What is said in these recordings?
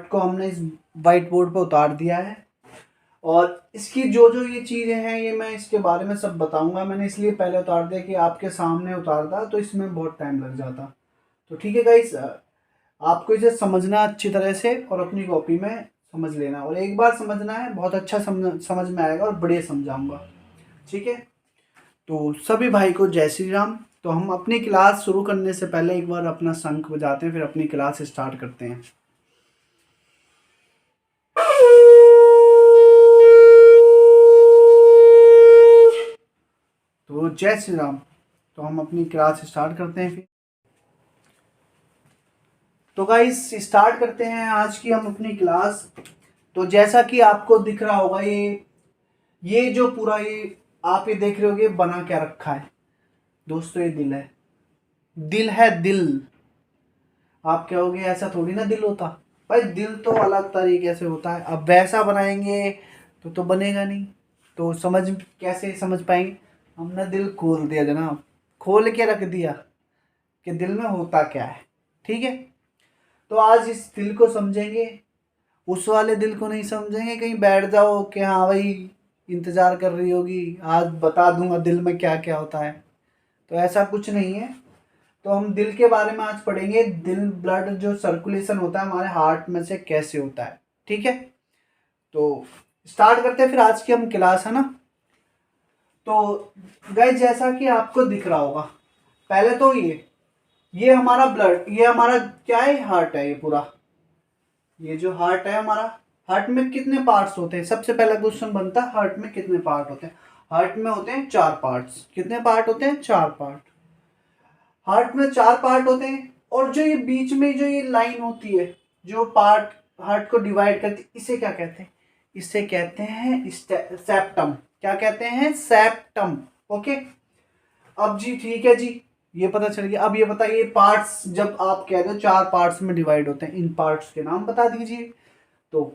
को हमने इस वाइट बोर्ड पे उतार दिया है और इसकी जो जो ये चीज़ें हैं ये मैं इसके बारे में सब बताऊंगा। मैंने इसलिए पहले उतार दिया कि आपके सामने उतारता तो इसमें बहुत टाइम लग जाता। तो ठीक है गाइस, आपको इसे समझना अच्छी तरह से और अपनी कॉपी में समझ लेना, और एक बार समझना है, बहुत अच्छा समझ में आएगा और बढ़िया समझाऊंगा। ठीक है, तो सभी भाई को जय श्री राम। तो हम अपनी क्लास शुरू करने से पहले एक बार अपना शंख बजाते हैं, फिर अपनी क्लास स्टार्ट करते हैं। तो जय श्री राम। तो हम अपनी क्लास स्टार्ट करते हैं फिर। तो गाइस स्टार्ट करते हैं आज की हम अपनी क्लास। तो जैसा कि आपको दिख रहा होगा, ये जो पूरा ये आप ये देख रहे होगे बना क्या रखा है दोस्तों, ये दिल है। दिल है दिल। आप कहोगे ऐसा थोड़ी ना दिल होता, भाई दिल तो अलग तरीके से होता है। अब वैसा बनाएंगे तो बनेगा नहीं। तो कैसे समझ पाएंगे? हमने दिल खोल दिया जनाब, खोल के रख दिया कि दिल में होता क्या है। ठीक है, तो आज इस दिल को समझेंगे, उस वाले दिल को नहीं समझेंगे। कहीं बैठ जाओ कि हाँ भाई इंतज़ार कर रही होगी, आज बता दूंगा दिल में क्या क्या होता है। तो ऐसा कुछ नहीं है। तो हम दिल के बारे में आज पढ़ेंगे। दिल, ब्लड जो सर्कुलेशन होता है हमारे हार्ट में से कैसे होता है। ठीक है, तो स्टार्ट करते हैं फिर आज की हम क्लास, है ना। तो गाइस जैसा कि आपको दिख रहा होगा, पहले तो ये हमारा ब्लड, ये हमारा क्या है, हार्ट है ये पूरा। ये जो हार्ट है हमारा, हार्ट में कितने पार्ट्स होते हैं? सबसे पहला क्वेश्चन बनता है हार्ट में कितने पार्ट होते हैं। हार्ट में होते हैं 4 पार्ट्स। कितने पार्ट होते हैं? 4 पार्ट। हार्ट में 4 पार्ट होते हैं, और जो ये बीच में जो ये लाइन होती है जो पार्ट हार्ट को डिवाइड करती है, इसे क्या कहते हैं? इसे कहते हैं सेप्टम। क्या कहते हैं? सेप्टम। ओके, अब जी ठीक है जी, ये पता चल गया। अब ये बताइए पार्ट्स, जब आप कह रहे हो 4 पार्ट्स में डिवाइड होते हैं, इन पार्ट्स के नाम बता दीजिए। तो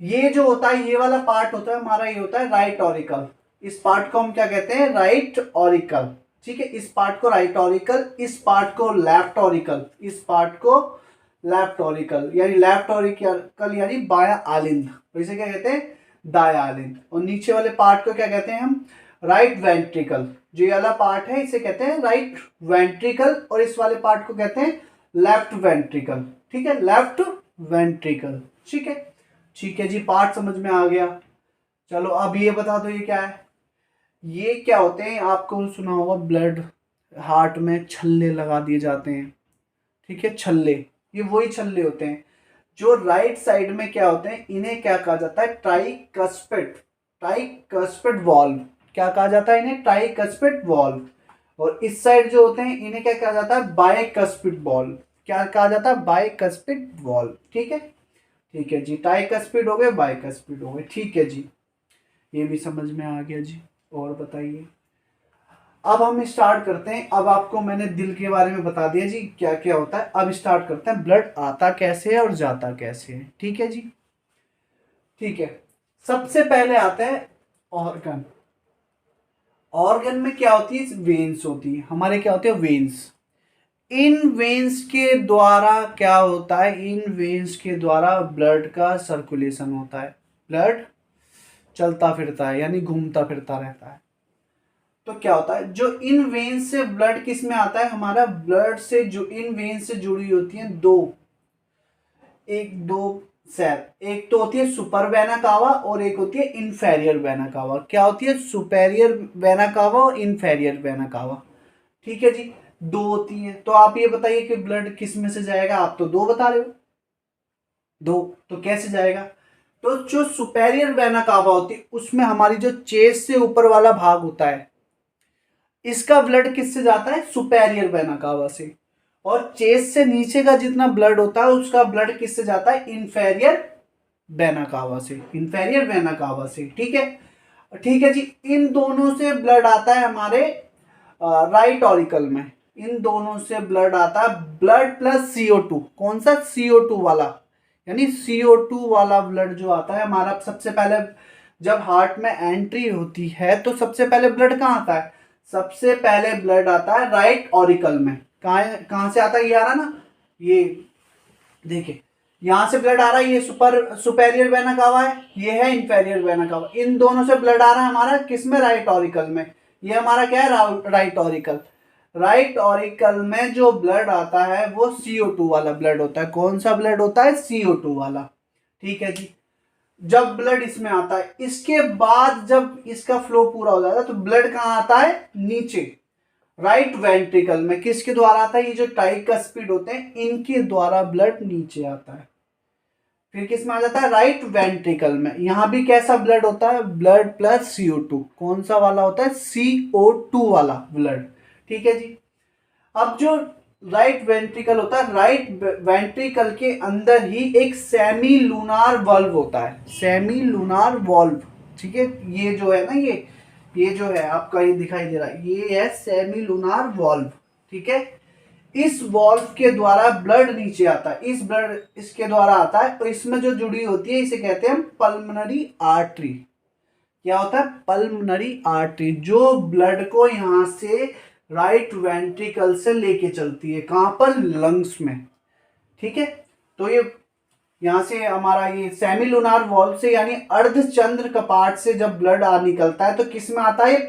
ये जो होता है, ये वाला पार्ट होता है हमारा, ये होता है राइट ऑरिकल। इस पार्ट को हम क्या कहते हैं? Right auricle. ठीक है, इस पार्ट को राइट ऑरिकल, इस पार्ट को लेफ्ट ऑरिकल, इस पार्ट को लेफ्ट ऑरिकल, यानी लेफ्ट ऑरिकल यानी बाया आलिंद। तो इसे क्या कहते हैं? दाया आलिंद। और नीचे वाले पार्ट को क्या कहते हैं हम? Right ventricle. जो ये वाला पार्ट है इसे कहते हैं राइट वेंट्रिकल, और इस वाले पार्ट को कहते हैं लेफ्ट वेंट्रिकल। ठीक है, लेफ्ट वेंट्रिकल। ठीक है, ठीक है जी, पार्ट समझ में आ गया। चलो अब ये बता दो ये क्या है। ये क्या होते हैं? आपको सुना होगा ब्लड, हार्ट में छल्ले लगा दिए जाते हैं। ठीक है, छल्ले, ये वही छल्ले होते हैं जो राइट साइड में क्या होते हैं, इन्हें क्या कहा जाता है? ट्राइकस्पिड। Tricuspid valve. क्या कहा जाता है इन्हें? Tricuspid valve. और इस साइड जो होते हैं इन्हें क्या कहा जाता है? Bicuspid valve. क्या कहा जाता है? Bicuspid valve. ठीक है, ठीक है जी, ट्राइकस्पिड हो गए, बाइकस्पिड हो गए। ठीक है जी, ये भी समझ में आ गया जी। और बताइए, अब हम स्टार्ट करते हैं। अब आपको मैंने दिल के बारे में बता दिया जी क्या क्या होता है। अब स्टार्ट करते हैं, ब्लड आता कैसे है और जाता कैसे है। ठीक है जी, ठीक है। सबसे पहले आता है ऑर्गन। ऑर्गन में क्या होती है? वेन्स होती है हमारे। क्या होते हैं? वेन्स। इन वेन्स के द्वारा क्या होता है? इन वेन्स के द्वारा ब्लड का सर्कुलेशन होता है। ब्लड चलता फिरता है, यानी घूमता फिरता रहता है। तो क्या होता है, जो इन वेन्स से ब्लड किस में आता है? हमारा ब्लड से जो इन वेन्स से जुड़ी होती है दो सेल, एक तो होती है सुपर वेना कावा और एक होती है इंफेरियर वेना कावा। क्या होती है? सुपेरियर वेना कावा और इंफेरियर वेना कावा। ठीक है जी, दो होती हैं। तो आप ये बताइए कि ब्लड किस में से जाएगा? आप तो दो बता रहे हो, दो। तो कैसे जाएगा? तो जो सुपेरियर वेना कावा होती है उसमें हमारी जो चेस्ट से ऊपर वाला भाग होता है, इसका ब्लड किससे जाता है? सुपेरियर वेना कावा से। और चेस्ट से नीचे का जितना ब्लड होता है उसका ब्लड किससे जाता है? इंफेरियर वेना कावा से। इंफेरियर वेना कावा से। ठीक है, ठीक है जी। इन दोनों से ब्लड आता है हमारे राइट ऑरिकल में। इन दोनों से ब्लड आता है, ब्लड प्लस CO2। कौन सा? CO2 वाला, यानी CO2 वाला ब्लड जो आता है हमारा। सबसे पहले जब हार्ट में एंट्री होती है तो सबसे पहले ब्लड कहाँ आता है? सबसे पहले ब्लड आता है राइट ऑरिकल में। कहाँ से आता है? ये आ रहा ना, ये देखिए, यहाँ से ब्लड आ रहा है, ये सुपेरियर वेना कावा है, ये है इंफेरियर वेना कावा। इन दोनों से ब्लड आ रहा है हमारा किस में, राइट ऑरिकल में। ये हमारा क्या है, राइट ऑरिकल। राइट ऑरिकल में जो ब्लड आता है वो CO2 वाला ब्लड होता है। कौन सा ब्लड होता है, CO2 वाला। ठीक है जी। जब ब्लड इसमें आता है, इसके बाद जब इसका फ्लो पूरा हो जाता है तो ब्लड कहाँ आता है, नीचे राइट वेंट्रिकल में। किसके द्वारा आता है, ये जो ट्राइकस्पिड होते हैं इनके द्वारा ब्लड नीचे आता है। फिर किस में आ जाता है, राइट वेंट्रिकल में। यहां भी कैसा ब्लड होता है, ब्लड प्लस CO2। कौन सा वाला होता है, CO2 वाला ब्लड। ठीक है जी। अब जो राइट वेंट्रिकल होता है, राइट वेंट्रिकल के अंदर ही एक सेमी लूनार वॉल्व होता है, सेमी लूनार वॉल्व। ठीक है, ये जो है ना, ये जो है आपका, ये दिखाई दे रहा है, ये है सेमी लूनार वॉल्व। ठीक है, इस वॉल्व के द्वारा ब्लड नीचे आता है, इस ब्लड इसके द्वारा आता है। तो इसमें जो जुड़ी होती है इसे कहते हैं पल्मोनरी आर्टरी। क्या होता है, पल्मोनरी आर्टरी, जो ब्लड को यहां से राइट वेंट्रिकल से लेके चलती है, कहां पर, लंग्स में। ठीक है, तो ये यहां से हमारा ये सेमिलुनार वॉल्व से यानी अर्धचंद्र कपाट से जब ब्लड निकलता है तो किस में आता है,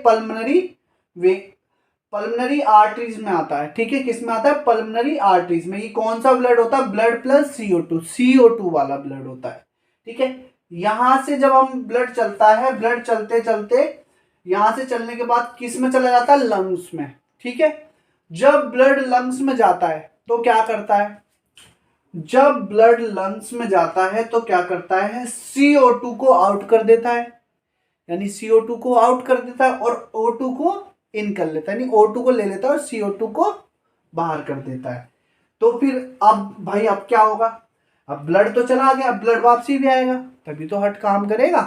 पल्मोनरी आर्टरीज में आता है। ठीक है, किस में आता है, पल्मोनरी आर्टरीज में। ये कौन सा ब्लड होता है, ब्लड प्लस CO2 वाला ब्लड होता है। ठीक है, यहां से जब हम ब्लड चलता है, ब्लड चलते चलते यहां से चलने के बाद किस में चला जाता है, लंग्स में। ठीक है, जब ब्लड लंग्स में जाता है तो क्या करता है, जब ब्लड लंग्स में जाता है तो क्या करता है, CO2 को आउट कर देता है, यानी CO2 को आउट कर देता है और O2 को इन कर लेता है, यानी O2 को ले लेता है और CO2 को बाहर कर देता है। तो फिर अब भाई अब क्या होगा, अब ब्लड तो चला गया, अब ब्लड वापसी भी आएगा, तभी तो हार्ट काम करेगा।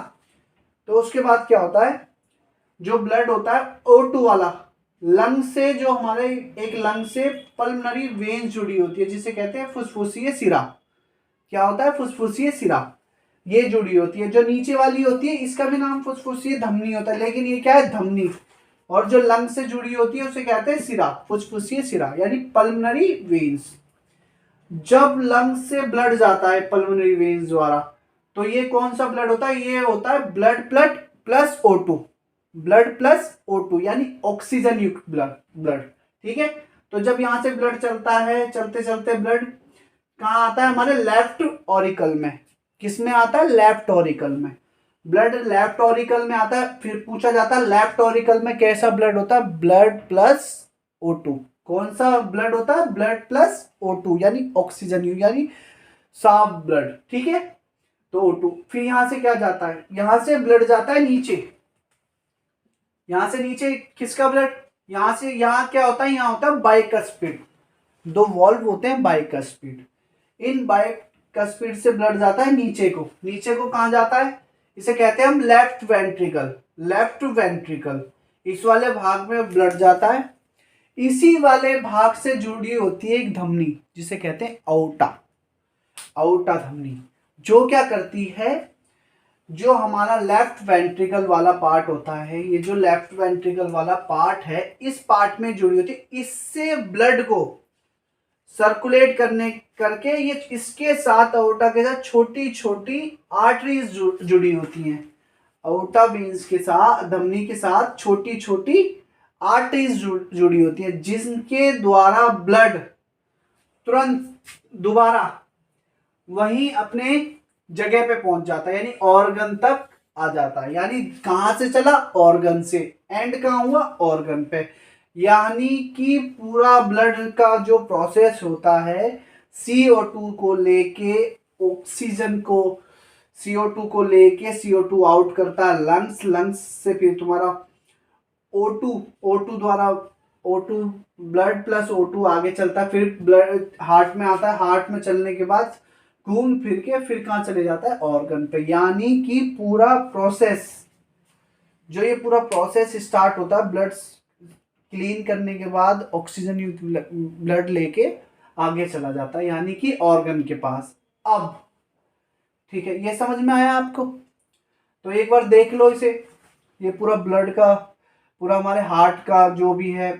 तो उसके बाद क्या होता है, जो ब्लड होता है O2 वाला, लंग से, जो हमारे एक लंग से पल्मोनरी वेन जुड़ी होती है जिसे कहते हैं फुसफुसीय सिरा। क्या होता है, फुसफुसीय सिरा, ये जुड़ी होती है। जो नीचे वाली होती है इसका भी नाम फुसफुसीय धमनी होता है, लेकिन ये क्या है, धमनी। और जो लंग से जुड़ी होती है उसे कहते हैं सिरा, फुसफुसीय सिरा यानी पल्मोनरी वेन्स। जब लंग से ब्लड जाता है पल्मोनरी वेन्स द्वारा तो ये कौन सा ब्लड होता है, ये होता है blood plus O2, blood plus O2 यानी ऑक्सीजन युक्त ब्लड। ठीक है, तो जब यहां से ब्लड चलता है, चलते चलते ब्लड कहाँ आता है, हमारे लेफ्ट ऑरिकल में। किस में आता है, लेफ्ट ऑरिकल में। ब्लड लेफ्ट ऑरिकल में आता है। फिर पूछा जाता है लेफ्ट ऑरिकल में कैसा ब्लड होता है, ब्लड प्लस O2। कौन सा ब्लड होता है, ब्लड प्लस O2 यानी ऑक्सीजन युक्त यानी साफ ब्लड। ठीक है, तो O2। फिर यहां से क्या जाता है, यहां से ब्लड जाता है नीचे, यहां से नीचे किसका ब्लड, यहां से, यहां क्या होता है, यहां होता है बाइकस्पिड। दो वॉल्व होते हैं बाइकस्पिड, इन बाइकस्पिड से ब्लड जाता है नीचे को। नीचे को कहां जाता है, इसे कहते हैं हम लेफ्ट वेंट्रिकल, लेफ्ट वेंट्रिकल। इस वाले भाग में ब्लड जाता है। इसी वाले भाग से जुड़ी होती है एक धमनी जिसे कहते हैं अओर्टा, अओर्टा धमनी, जो क्या करती है, जो हमारा लेफ्ट वेंट्रिकल वाला पार्ट होता है, ये जो लेफ्ट वेंट्रिकल वाला पार्ट है इस पार्ट में जुड़ी होती है। इससे ब्लड को सर्कुलेट करने करके ये इसके साथ अओर्टा के साथ छोटी छोटी आर्टरीज जुड़ी होती हैं। अओर्टा वेन्स के साथ, धमनी के साथ छोटी छोटी आर्टरीज जुड़ी होती है जिनके द्वारा ब्लड तुरंत दोबारा वहीं अपने जगह पे पहुंच जाता है, यानी ऑर्गन तक आ जाता है। यानी कहां से चला, ऑर्गन से, एंड कहां हुआ, ऑर्गन पे। यानी कि पूरा ब्लड का जो प्रोसेस होता है, CO2 को लेके ऑक्सीजन को, CO2 को लेके CO2 आउट करता है लंग्स, लंग्स से फिर तुम्हारा O2 द्वारा O2 ब्लड प्लस O2 आगे चलता है, फिर ब्लड हार्ट में आता है, हार्ट में चलने के बाद घूम फिर के फिर कहाँ चले जाता है, ऑर्गन पे। यानी कि पूरा प्रोसेस, जो ये पूरा प्रोसेस स्टार्ट होता है ब्लड क्लीन करने के बाद ऑक्सीजन युक्त ब्लड लेके आगे चला जाता है, यानी कि ऑर्गन के पास। अब ठीक है, ये समझ में आया आपको, तो एक बार देख लो इसे। ये पूरा ब्लड का, पूरा हमारे हार्ट का जो भी है,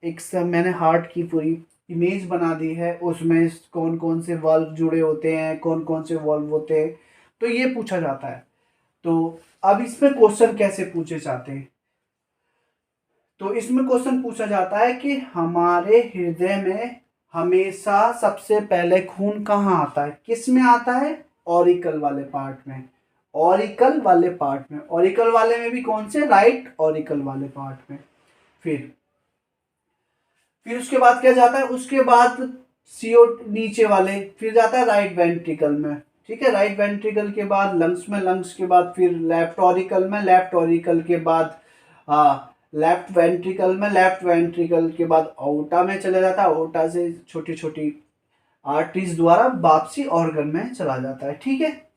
एक मैंने हार्ट की पूरी इमेज बना दी है, उसमें कौन कौन से वाल्व जुड़े होते हैं, कौन कौन से वाल्व होते हैं, तो ये पूछा जाता है। तो अब इसमें क्वेश्चन कैसे पूछे जाते हैं, तो इसमें क्वेश्चन पूछा जाता है कि हमारे हृदय में हमेशा सबसे पहले खून कहाँ आता है, किस में आता है, ऑरिकल वाले पार्ट में, ऑरिकल वाले पार्ट में, ऑरिकल वाले में भी कौन से, राइट ऑरिकल वाले पार्ट में। फिर उसके बाद क्या जाता है, उसके बाद सीओ नीचे वाले, फिर जाता है राइट वेंट्रिकल में, ठीक है, राइट वेंट्रिकल के बाद लंग्स में, लंग्स के बाद फिर लेफ्ट ऑरिकल में, लेफ्ट ऑरिकल के बाद लेफ्ट वेंट्रिकल में, लेफ्ट वेंट्रिकल के बाद ओटा में चला जाता है, ओटा से छोटी छोटी आर्टरीज द्वारा वापसी ऑर्गन में चला जाता है, ठीक है।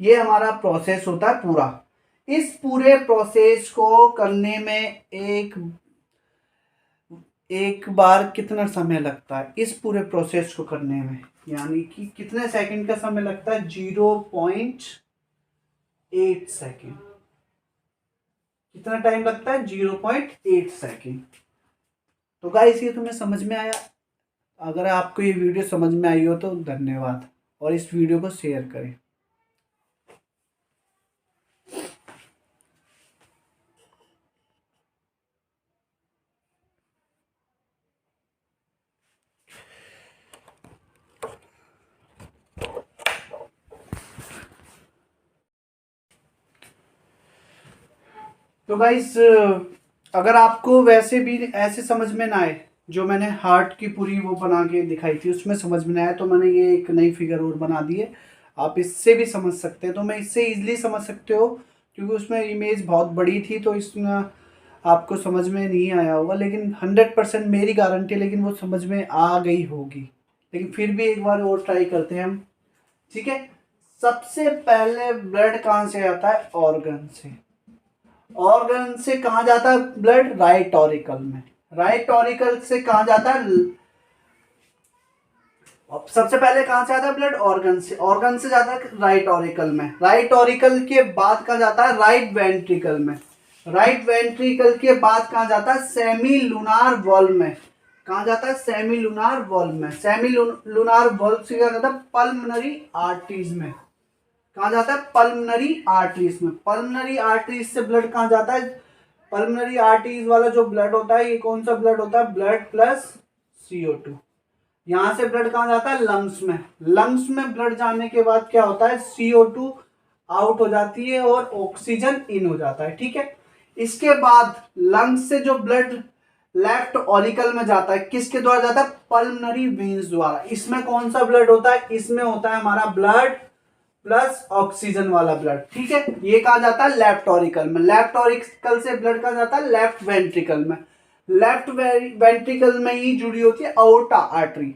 ये हमारा प्रोसेस होता है पूरा। इस पूरे प्रोसेस को करने में एक बार कितना समय लगता है, इस पूरे प्रोसेस को करने में, यानी कि कितने सेकंड का समय लगता है, 0.8 सेकंड। कितना टाइम लगता है, 0.8 सेकंड। तो गाइस ये तुम्हें समझ में आया? अगर आपको ये वीडियो समझ में आई हो तो धन्यवाद, और इस वीडियो को शेयर करें। तो गाइस अगर आपको वैसे भी ऐसे समझ में ना आए, जो मैंने हार्ट की पूरी वो बना के दिखाई थी उसमें समझ में ना आया, तो मैंने ये एक नई फिगर और बना दी है, आप इससे भी समझ सकते हैं। तो मैं इससे इजीली समझ सकते हो, क्योंकि उसमें इमेज बहुत बड़ी थी तो इसमें आपको समझ में नहीं आया होगा, लेकिन 100% मेरी गारंटी, लेकिन वो समझ में आ गई होगी। लेकिन फिर भी एक बार और ट्राई करते हैं हम, ठीक है। सबसे पहले ब्लड कहाँ से आता है, ऑर्गन से। ऑर्गन से कहा जाता है ब्लड, राइट ऑरिकल में। राइट ऑरिकल से कहा जाता है, सबसे पहले कहां से आता है ब्लड, ऑर्गन से। ऑर्गन से जाता है राइट ऑरिकल में। राइट ऑरिकल के बाद कहा जाता है राइट वेंट्रिकल में। राइट वेंट्रिकल के बाद कहा जाता है सेमी लूनार वॉल्व में। कहा जाता है सेमी लूनार वॉल्व में। सेमी लूनार वॉल्व से क्या जाता है, पल्मनरी आर्टरीज में। कहा जाता है पल्मनरी आर्टरीज में। पल्मनरी आर्टरीज से ब्लड कहाँ जाता है, पल्मनरी आर्टरीज वाला जो ब्लड होता है, ये कौन सा ब्लड होता है, ब्लड प्लस CO2। यहां से ब्लड कहाँ जाता है, लंग्स में। लंग्स में ब्लड जाने के बाद क्या होता है, CO2 आउट हो जाती है और ऑक्सीजन इन हो जाता है, ठीक है। इसके बाद लंग्स से जो ब्लड लेफ्ट ऑरिकल में जाता है, किसके द्वारा जाता है, पल्मनरी वेन्स द्वारा। इसमें कौन सा ब्लड होता है, इसमें होता है हमारा ब्लड प्लस ऑक्सीजन वाला ब्लड, ठीक है। ये कहा जाता है लेफ्ट ऑरिकल में। लेफ्ट ऑरिकल से ब्लड कहा जाता है लेफ्ट वेंट्रिकल में। लेफ्ट वेंट्रिकल में ही जुड़ी होती है अओर्टा आर्टरी।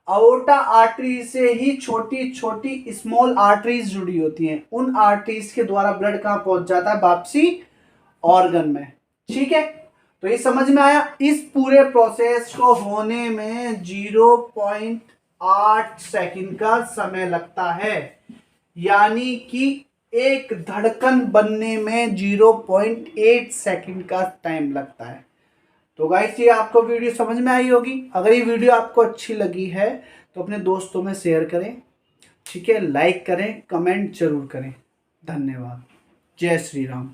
अओर्टा आर्टरी से ही छोटी छोटी स्मॉल आर्टरीज जुड़ी होती हैं। उन आर्टरीज के द्वारा ब्लड कहां पहुंच जाता है, वापसी ऑर्गन में, ठीक है। तो ये समझ में आया। इस पूरे प्रोसेस को होने में 0.8 सेकंड का समय लगता है, यानी कि एक धड़कन बनने में 0.8 सेकंड का टाइम लगता है। तो गाइस ये आपको वीडियो समझ में आई होगी। अगर ये वीडियो आपको अच्छी लगी है तो अपने दोस्तों में शेयर करें, ठीक है, लाइक करें, कमेंट जरूर करें। धन्यवाद। जय श्री राम।